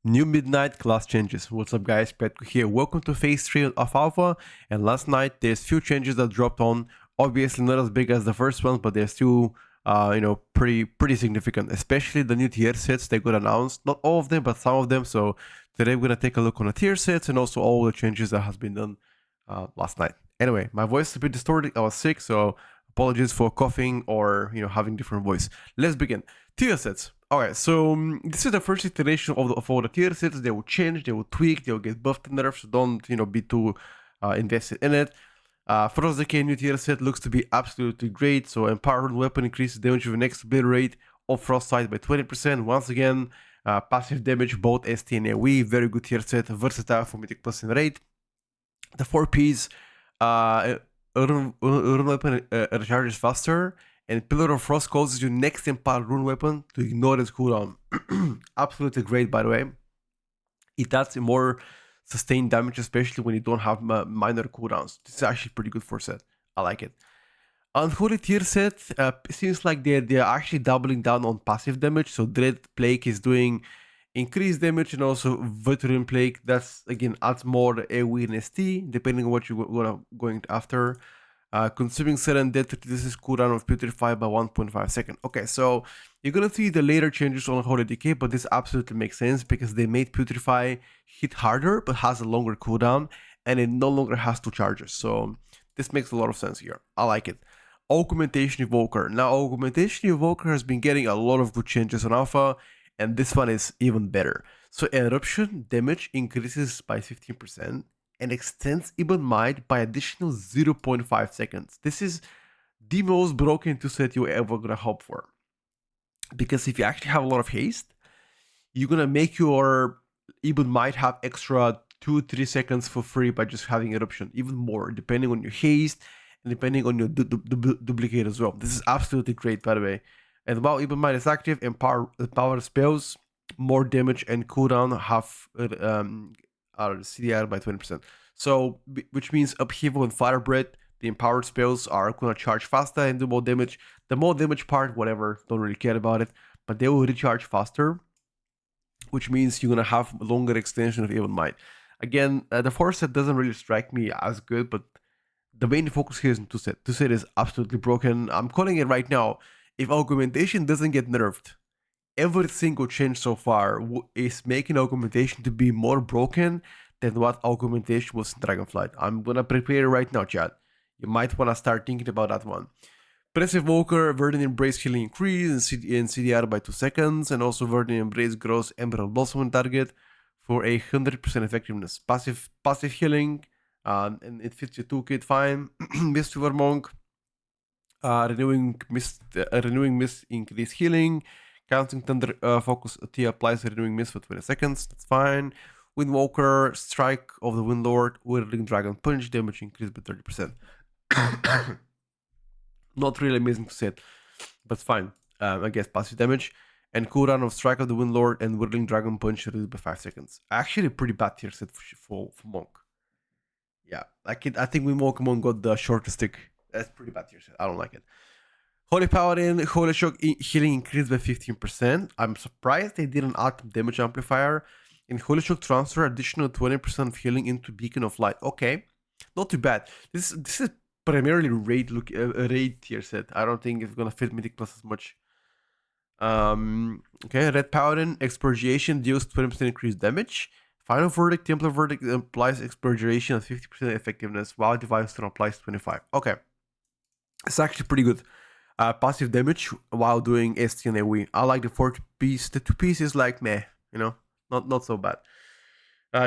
New midnight class changes. What's up guys, Petko here. Welcome to phase 3 of alpha, and last night there's few changes that dropped on. Obviously not as big as the first ones, but they're still pretty significant, especially the new tier sets they got announced. Not all of them, but some of them. So today we're gonna take a look on the tier sets and also all the changes that has been done last night. Anyway, my voice is a bit distorted. I was sick, so apologies for coughing or having different voice. Let's begin. Tier sets. Alright, so this is the first iteration of all the tier sets. They will change, they will tweak, they will get buffed and nerfed, so don't be too invested in it. Frost DK new tier set looks to be absolutely great. So empowered weapon increases damage with next blade rate of Frost side by 20%. Once again, passive damage both ST and AoE, very good tier set, versatile for mythic plus and rate. The 4Ps, rune weapon recharges faster, and Pillar of Frost causes your next empowered rune weapon to ignore its cooldown. Absolutely great, by the way. It adds more sustained damage, especially when you don't have minor cooldowns. This is actually pretty good for set. I like it. Unholy tier set seems like they're actually doubling down on passive damage. So Dread Plague is doing increased damage, and also Veteran Plague. That's again adds more AoE and ST depending on what you're going after. Consuming certain death reduces cooldown of Putrefy by 1.5 seconds. Okay, so you're gonna see the later changes on Unholy DK, but this absolutely makes sense because they made Putrefy hit harder but has a longer cooldown, and it no longer has 2 charges. So this makes a lot of sense here. I like it. Augmentation Evoker. Now, Augmentation Evoker has been getting a lot of good changes on Alpha, and this one is even better. So Eruption damage increases by 15%. And extends Even Might by additional 0.5 seconds. This is the most broken 2 set you're ever gonna hope for. Because if you actually have a lot of haste, you're gonna make your Even Might have extra 2-3 seconds for free by just having Eruption. Even more, depending on your haste and depending on your duplicate as well. This is absolutely great, by the way. And while Even Might is active, power spells, more damage and cooldown have CDR by 20%. So, which means Upheaval and Firebreath, the empowered spells are gonna charge faster and do more damage. The more damage part, whatever, don't really care about it, but they will recharge faster, which means you're gonna have a longer extension of Even Might. Again, the 4 set doesn't really strike me as good, but the main focus here is in 2 set. 2 set is absolutely broken. I'm calling it right now. If Augmentation doesn't get nerfed, every single change so far is making Augmentation to be more broken than what Augmentation was in Dragonflight. I'm gonna prepare right now, chat. You might wanna start thinking about that one. Press Evoker, Verdant Embrace healing increase in CDR by 2 seconds, and also Verdant Embrace grows Emerald Blossom on target for 100% effectiveness. Passive healing, and it fits your toolkit fine. Mistweaver Monk, renewing mist increase healing. Counting Thunder focus T applies renewing mist for 20 seconds. That's fine. Windwalker, Strike of the Windlord, Whirling Dragon Punch, damage increased by 30%. Not really amazing to set, but it's fine. I guess passive damage. And cooldown of Strike of the Windlord and Whirling Dragon Punch reduced by 5 seconds. Actually, a pretty bad tier set for Monk. Yeah, I think Windwalker Monk got the shortest stick. That's pretty bad tier set. I don't like it. Holy Paladin, Holy Shock healing increased by 15%. I'm surprised they didn't add damage amplifier. In Holy Shock transfer, additional 20% of healing into Beacon of Light. Okay, not too bad. This is primarily raid tier set. I don't think it's gonna fit Mythic Plus as much. Okay, Ret Paladin, Expurgation deals 20% increased damage. Final Verdict, Templar Verdict applies Expurgation at 50% effectiveness, while Divine Stone applies 25%. Okay, it's actually pretty good. Passive damage while doing ST and AoE. I like the 4-piece. The 2-piece is like meh, not so bad.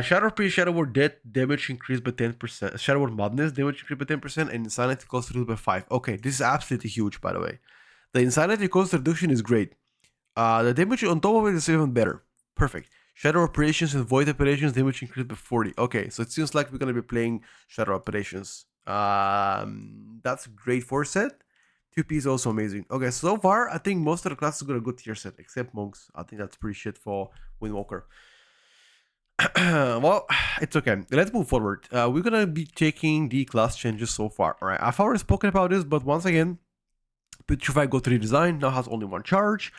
Shadow Priest, Shadow Word Death damage increased by 10%. Shadow Word Madness damage increased by 10%, and Insanity cost reduced by 5%. Okay, this is absolutely huge, by the way. The Insanity cost reduction is great. The damage on top of it is even better. Perfect. Shadow Operations and Void Operations damage increased by 40%. Okay, so it seems like we're gonna be playing Shadow Operations. That's great for set. 2P is also amazing. Okay, so far, I think most of the classes got a good tier set, except Monks. I think that's pretty shit for Windwalker. Well, it's okay. Let's move forward. We're gonna be taking the class changes so far. Alright, I've already spoken about this, but once again, Putrefy got redesigned, now has only 1 charge.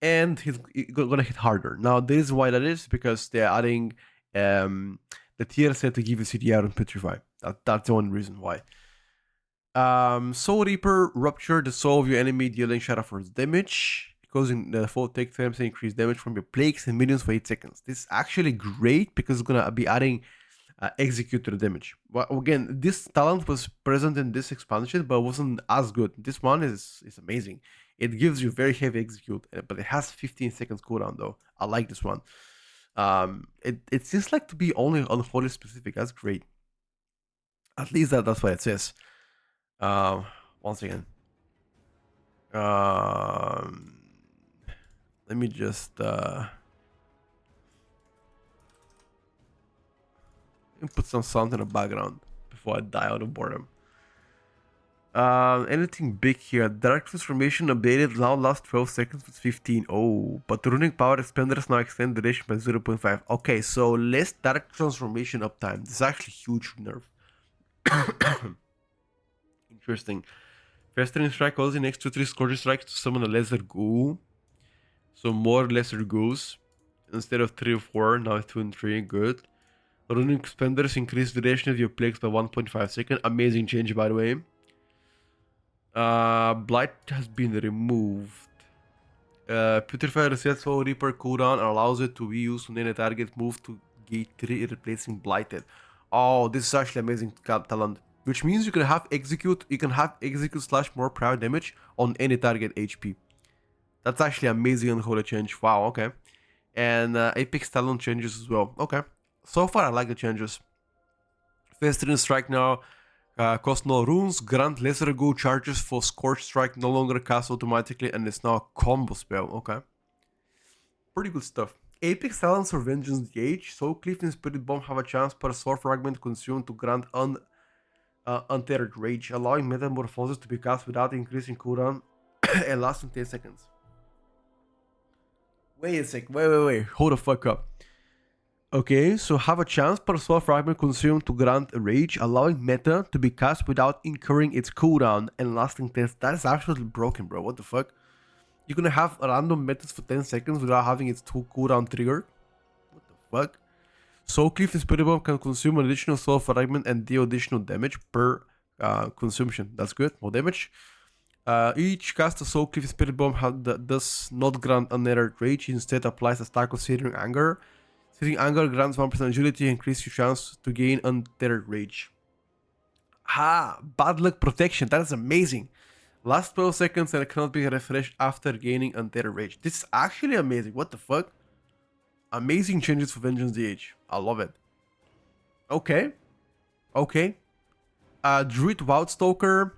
and he's gonna hit harder. Now, the reason why that is because they're adding the tier set to give you CDR and Petrify. That's the only reason why. Soul Reaper, rupture the soul of your enemy, dealing Shadow Force damage, causing the foe take 10% increased damage from your plagues and minions for 8 seconds. This is actually great because it's gonna be adding execute to the damage. Well, again, this talent was present in this expansion, but wasn't as good. This one is amazing. It gives you very heavy execute, but it has 15 seconds cooldown though. I like this one. It seems like to be only Unholy specific. That's great. At least that's what it says. Once again. Let me just put some sound in the background before I die out of boredom. Anything big here? Dark Transformation updated now last 12 seconds with 15. Oh, but the Runic Power Expanders now extend duration by 0.5. Okay, so less Dark Transformation uptime. This is actually huge nerf. Interesting. Festering Strike causing next 2-3 Scourge Strikes to summon a Lesser Ghoul. So more Lesser Ghouls. Instead of 3 or 4, now 2 and 3. Good. Runic Expanders increase the duration of your plagues by 1.5 seconds. Amazing change, by the way. Blight has been removed. Putrefy resets Soul Reaper cooldown and allows it to be used when any target move to gate 3, replacing Blighted. Oh, this is actually amazing talent. Which means you can have execute / more prior damage on any target HP. That's actually amazing and holy change. Wow, okay. And Apex talent changes as well. Okay. So far I like the changes. Festering Strike now. Cost no runes, grant lesser go charges for Scorch Strike, no longer cast automatically, and it's now a combo spell. Okay. Pretty good stuff. Apex Talents for Vengeance DH. Soul Cliff and Spirit Bomb have a chance per Sword Fragment consumed to grant Untethered Rage, allowing Metamorphosis to be cast without increasing cooldown and lasting 10 seconds. Wait a sec. Wait. Hold the fuck up. Okay, so have a chance per Sword Fragment consumed to grant a Rage, allowing meta to be cast without incurring its cooldown and lasting 10. That is absolutely broken, bro. What the fuck? You're gonna have random metas for 10 seconds without having its 2 cooldown triggered? What the fuck? Soul Cliff and Spirit Bomb can consume an additional Soul Fragment and deal additional damage per consumption. That's good. More damage. Each cast of Soul Cliff and Spirit Bomb does not grant another Rage. Instead applies a stack of Searing Anger. Searing Anger grants 1% agility and increases your chance to gain Untethered Rage. Bad Luck Protection. That is amazing. Last 12 seconds and it cannot be refreshed after gaining Untethered Rage. This is actually amazing. What the fuck? Amazing changes for Vengeance DH. I love it. Okay. Druid Wildstalker.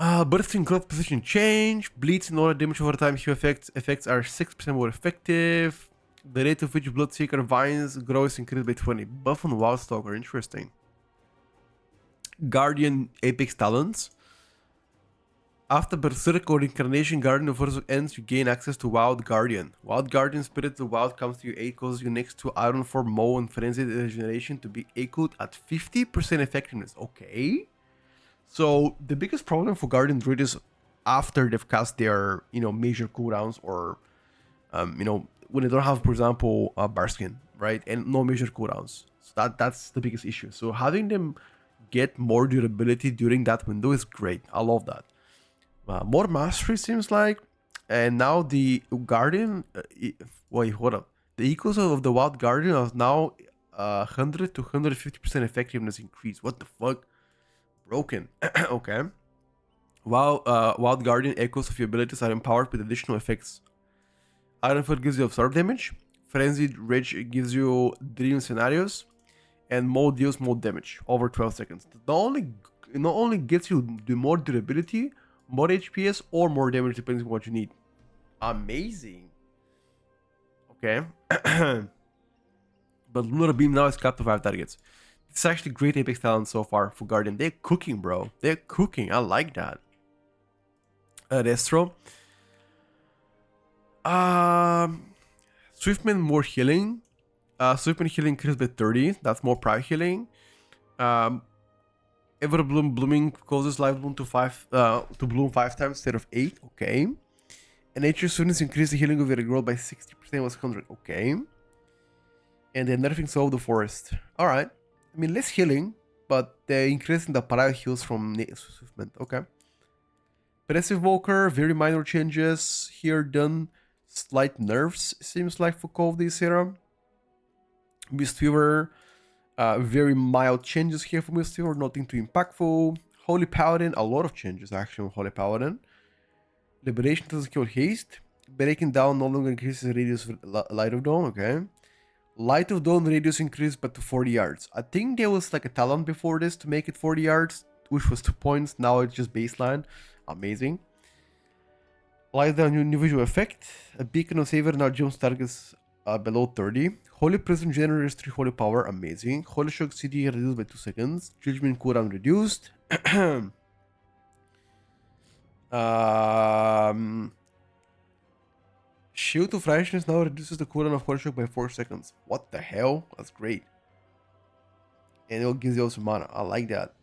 Bursting Growth position change. Bleeds in order damage over time. His effects are 6% more effective. The rate of which Bloodseeker vines grows increased by 20. Buff on Wildstalker. Interesting. Guardian Apex Talents. After Berserk or Incarnation Guardian of Urza ends, you gain access to Wild Guardian. Wild Guardian Spirit of the Wild comes to your aid, causes you next to Iron Form, Maw, and Frenzied Regeneration to be echoed at 50% effectiveness. Okay. So the biggest problem for Guardian Druid is after they've cast their, major cooldowns or, when they don't have, for example, Barskin, right? And no major cooldowns. So that's the biggest issue. So having them get more durability during that window is great. I love that. More mastery seems like, and now the Guardian. Wait, hold up. The equals of the Wild Guardian are now 100 to 150% effectiveness increase. What the fuck? Broken. Okay. Wild Guardian echoes of your abilities are empowered with additional effects. Ironfoot gives you absorb damage. Frenzied Rage gives you dream scenarios, and Maw deals more damage over 12 seconds. Not only gets you the more durability, more HPS, or more damage depending on what you need. Amazing. Okay. But Lunar Beam now is capped to 5 targets. It's actually great Apex talent so far for Guardian. They're cooking, bro. They're cooking. I like that. Resto. Swiftman more healing. Swiftman healing increased by 30. That's more prior healing. Blooming causes life bloom to bloom 5 times instead of 8. Okay. And nature students increase the healing of your growth by 60% was 100. Okay. And then nerfing Soul of the Forest. Alright. I mean, less healing, but they're increasing the parallel heals from Swiftment. Okay. Passive Evoker, very minor changes here done. Slight nerfs, seems like, for Call of this era. Mistweaver, very mild changes here for Mistweaver, nothing too impactful. Holy Paladin, a lot of changes actually on Holy Paladin. Liberation doesn't kill haste. Breaking down no longer increases the radius of Light of Dawn, okay. Light of Dawn radius increased but to 40 yards. I think there was like a talent before this to make it 40 yards, which was 2 points. Now it's just baseline. Amazing. Light down new visual effect. A beacon of savior now jumps targets below 30. Holy Prism generates 3 holy power. Amazing. Holy Shock CD reduced by 2 seconds. Judgment cooldown reduced. Shield of Righteousness now reduces the cooldown of Holy Shock by 4 seconds. What the hell? That's great. And it gives you also mana. I like that.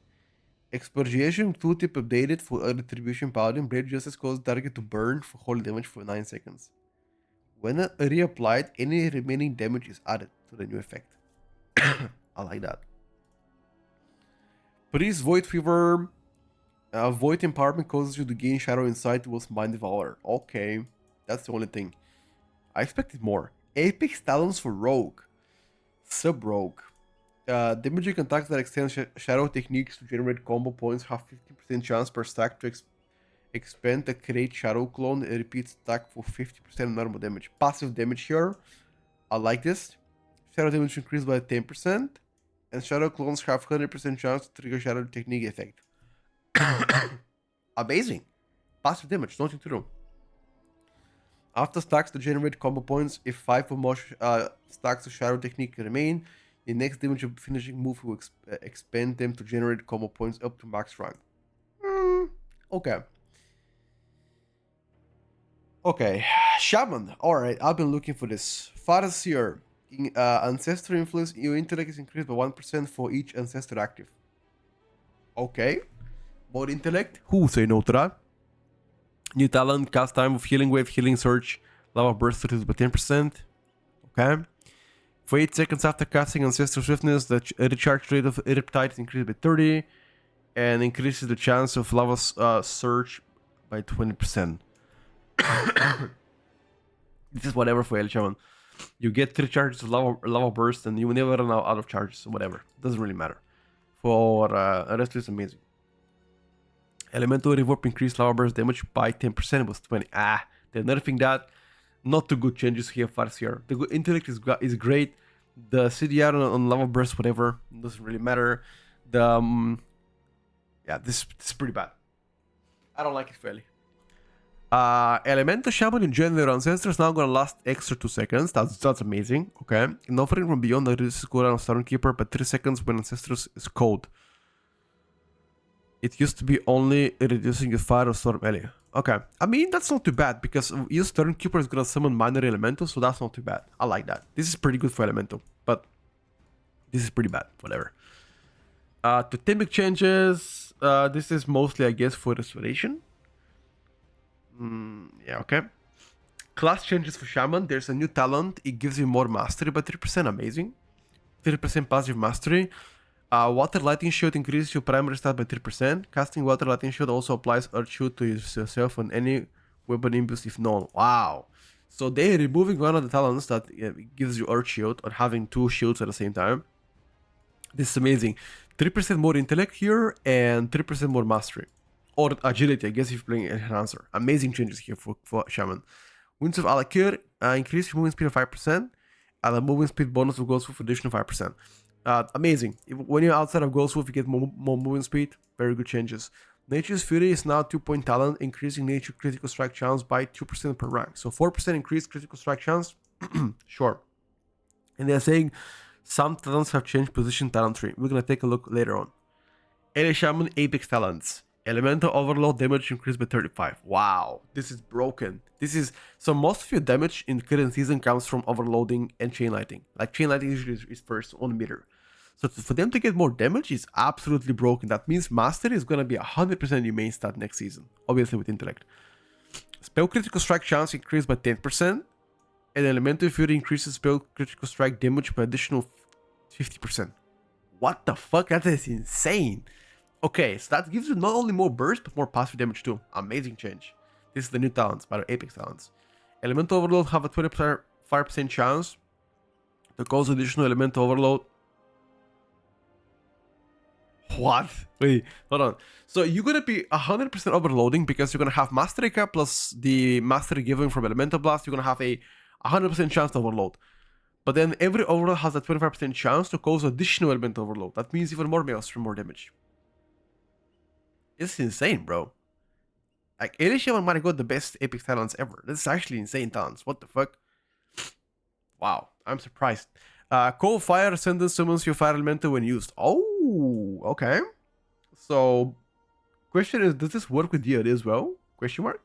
Expurgation tooltip updated for a Retribution Paladin. Blade Justice causes target to burn for holy damage for 9 seconds. When reapplied, any remaining damage is added to the new effect. I like that. Priest Void Fever. Void Empowerment causes you to gain Shadow Insight towards Mind Devourer. Okay, that's the only thing. I expected more. Apex Talons for Rogue. Sub-Rogue. Damaging attacks that extend shadow techniques to generate combo points have 50% chance per stack to expand the create shadow clone and repeats attack for 50% normal damage. Passive damage here. I like this. Shadow damage increased by 10%. And shadow clones have 100% chance to trigger shadow technique effect. Amazing. Passive damage, nothing to do. After stacks to generate combo points, if 5 or more stacks of shadow technique remain, the next damage of finishing move will expand them to generate combo points up to max rank. Okay. Okay. Shaman. Alright, I've been looking for this. Farseer. Ancestor influence, your intellect is increased by 1% for each ancestor active. Okay. More intellect. Who say no to that? New talent, cast time of healing wave, healing surge, lava burst reduced by 10%. Okay. For 8 seconds after casting Ancestral Swiftness, the recharge rate of Riptide is increased by 30 and increases the chance of lava surge by 20%. This is whatever for Shaman. You get 3 charges of lava burst and you will never run out of charges or whatever. Doesn't really matter. For Resto is amazing. Elemental Reverb increased lava burst damage by 10%. It was 20. They're nerfing that. Not too good changes here, Farseer. The good intellect is great. The CDR on lava burst, whatever, doesn't really matter. The yeah, this is pretty bad. I don't like it fairly. Elemental Shaman in general Ancestor is now gonna last extra 2 seconds. That's amazing. Okay. And offering from beyond that reduces cooldown of Stormkeeper by 3 seconds when Ancestors is cold. It used to be only reducing the fire of Storm Ally. Okay. I mean, that's not too bad because your Stormkeeper is gonna summon minor elemental, so that's not too bad. I like that. This is pretty good for elemental, but this is pretty bad. Whatever. Totemic changes. This is mostly, I guess, for restoration. Yeah, okay. Class changes for Shaman. There's a new talent. It gives you more mastery by 3%. Amazing. 3% passive mastery. Water Lightning Shield increases your primary stat by 3%. Casting Water Lightning Shield also applies Earth Shield to yourself on any weapon imbues if known. Wow. So they're removing one of the talents that gives you Earth Shield or having 2 shields at the same time. This is amazing. 3% more intellect here and 3% more mastery. Or agility, I guess if you're playing Enhancer. Amazing changes here for Shaman. Winds of Alakir increase your movement speed of 5%. And the movement speed bonus of Ghostwolf for additional 5%. Amazing. When you're outside of Ghostwolf, you get more movement speed. Very good changes. Nature's Fury is now 2-point talent, increasing nature critical strike chance by 2% per rank. So 4% increased critical strike chance. Sure. And they're saying some talents have changed position talent tree. We're going to take a look later on. Ele Shaman Apex talents. Elemental Overload damage increased by 35. Wow, this is broken. So most of your damage in current season comes from overloading and chain lighting. Like chain lighting usually is first on meter. So for them to get more damage is absolutely broken. That means mastery is gonna be 100% your main stat next season, obviously with intellect. Spell critical strike chance increased by 10%, and Elemental Fury increases spell critical strike damage by additional 50%. What the fuck? That is insane. Okay, so that gives you not only more burst, but more passive damage too. Amazing change. This is the new talents, by the Apex talents. Elemental Overload have a 25% chance to cause additional Elemental Overload. What? Wait, hold on. So you're gonna be 100% overloading because you're gonna have Mastery Cap plus the Mastery given from Elemental Blast. You're gonna have a 100% chance to overload. But then every overload has a 25% chance to cause additional Elemental Overload. That means even more Maelstrom, more damage. It's insane, bro. Like, Shaman might have got the best Apex talents ever. This is actually insane talents. What the fuck? Wow, I'm surprised. Cold Fire Ascendant summons your Fire Elemental when used. Oh, okay. So, question is, does this work with DOD as well? Question mark?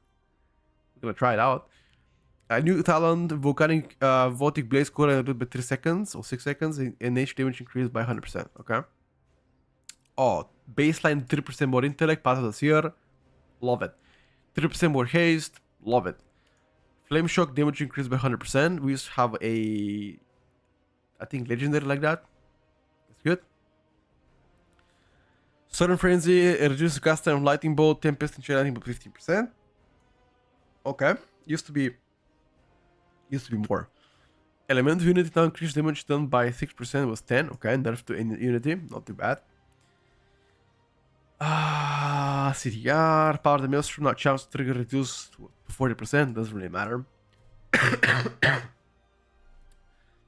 We're gonna try it out. A new talent, Volcanic Voltic Blaze Core a little bit 3 seconds or 6 seconds, and nature damage increased by 100%. Okay. Oh, baseline 3% more intellect, part of the seer. Love it. 3% more haste. Love it. Flame Shock damage increased by 100%. We used to have a, I think, legendary like that. That's good. Sudden Frenzy reduces cast time of Lightning Bolt, Tempest, and Chain Lightning by 15%. Okay. Used to be more. Elemental Unity now increased damage done by 6% was 10. Okay, nerf to Unity, not too bad. CDR, power the Maelstrom, not chance to trigger reduced to 40%, doesn't really matter.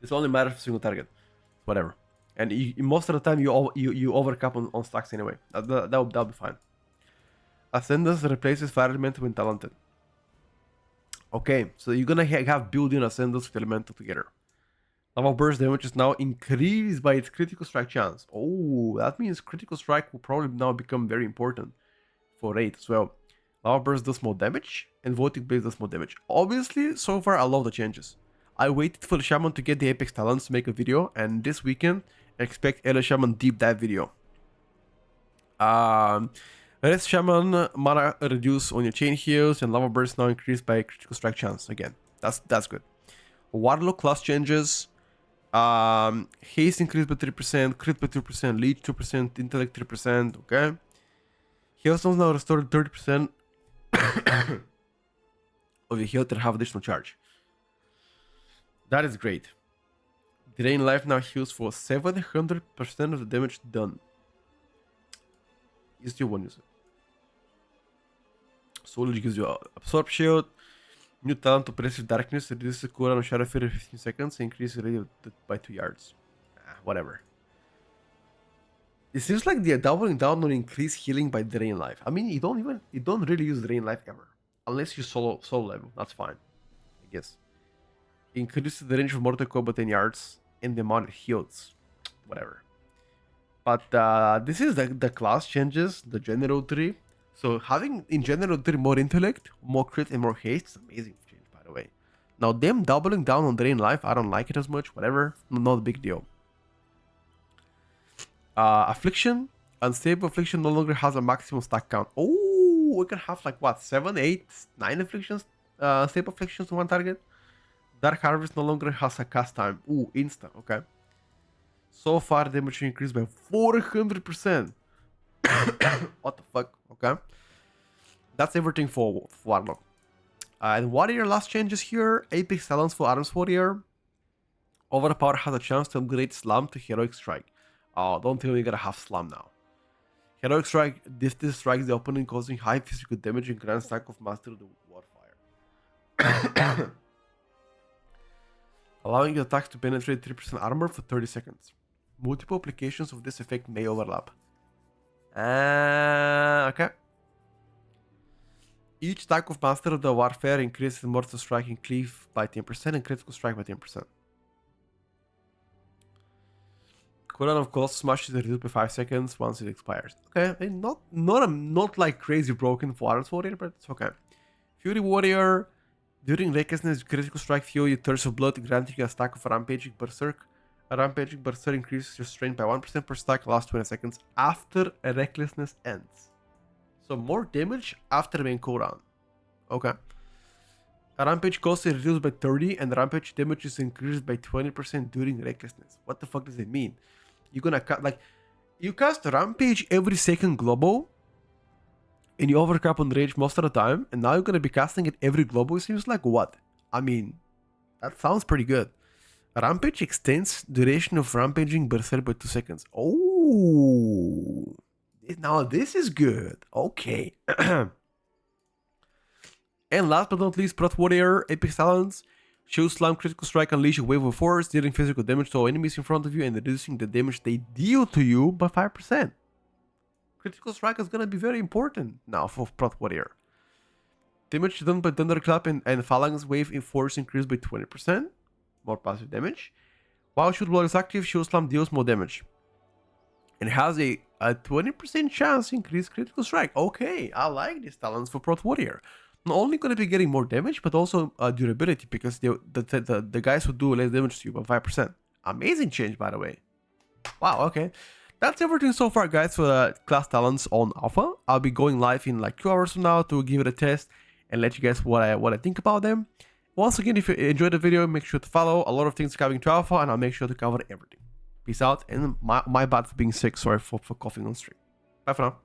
This only matters for single target. Whatever. And most of the time you overcap on stacks anyway. That'll be fine. Ascendance replaces Fire Elemental when talented. Okay, so you're gonna have built-in Ascendance with Elemental together. Lava Burst damage is now increased by its critical strike chance. Oh, that means critical strike will probably now become very important for raid as well. Lava Burst does more damage, and Voltic Blaze does more damage. Obviously, so far I love the changes. I waited for the Shaman to get the Apex talents to make a video, and this weekend I expect Shaman deep dive video. Rest Shaman mana reduce on your chain heals, and Lava Burst now increased by critical strike chance again. That's good. Warlock class changes. Haste increased by 3%, crit by 2%, leech 2%, intellect 3%, okay? Hailstones now restored 30% of your heal to have additional charge. That is great. Drain life now heals for 700% of the damage done. You still won't use it. Soul gives you Absorb Shield. New talent Oppressive Darkness reduces the cooldown of Shadow Fury 15 seconds and increases radius by 2 yards. Whatever. It seems like they're doubling down on increased healing by Drain Life. I mean, you don't really use Drain Life ever. Unless you solo level. That's fine. I guess. Increases the range of Mortal Combat 10 yards and the amount it heals. Whatever. But this is the class changes, the General tree. So having in General 3 more intellect, more crit, and more haste is amazing change, by the way. Now them doubling down on Drain Life, I don't like it as much, whatever, not a big deal. Affliction, Unstable Affliction no longer has a maximum stack count. Oh, we can have like what, 7, 8, 9 afflictions, stable afflictions on one target. Dark Harvest no longer has a cast time. Ooh, instant, okay. So far damage increased by 400%. What the fuck? Okay. That's everything for Warlock. And Warrior last changes here. Apex Talents for Arms Warrior. Overpower has a chance to upgrade Slam to Heroic Strike. Oh, don't tell me you're gonna have Slam now. Heroic Strike, this strikes the opponent causing high physical damage and grants stack of Master of the Warfire. Allowing your attacks to penetrate 3% armor for 30 seconds. Multiple applications of this effect may overlap. Okay. Each stack of Master of the Warfare increases Mortal Strike and Cleave by 10% and Critical Strike by 10%. Cooldown of Colossus Smash is reduced by 5 seconds once it expires. Okay, I mean, not like crazy broken for Arms Warrior, but it's okay. Fury Warrior. During Recklessness, Critical Strike fuel your Thirst of Blood, granting you a stack of Rampaging Berserk. A Rampaging Berserk increases your strength by 1% per stack, lasts 20 seconds after a Recklessness ends. So more damage after the main cooldown. Okay. Rampage cost is reduced by 30 and rampage damage is increased by 20% during recklessness. What the fuck does it mean? You're gonna cut like you cast rampage every second global and you overcap on rage most of the time, and now you're gonna be casting it every global. It seems like what? I mean, that sounds pretty good. Rampage extends duration of rampaging berserk by 2 seconds. Oh, now this is good. Okay. And last but not least, Prot Warrior, Epic Talents. Show Slam Critical Strike, unleash a wave of force, dealing physical damage to all enemies in front of you and reducing the damage they deal to you by 5%. Critical Strike is gonna be very important now for Prot Warrior. Damage done by Thunderclap and Phalanx Wave in force increased by 20%. More passive damage. While Shoot Blood is active, Show Slam deals more damage. And has a 20% chance to increase Critical Strike. Okay, I like these talents for Prot Warrior. Not only going to be getting more damage, but also durability, because the guys who do less damage to you by 5%. Amazing change, by the way. Wow, okay. That's everything so far, guys, for the class talents on Alpha. I'll be going live in like 2 hours from now to give it a test and let you guys what I think about them. Once again, if you enjoyed the video, make sure to follow. A lot of things coming to Alpha, and I'll make sure to cover everything. Peace out, and my bad for being sick. Sorry for coughing on stream. Bye for now.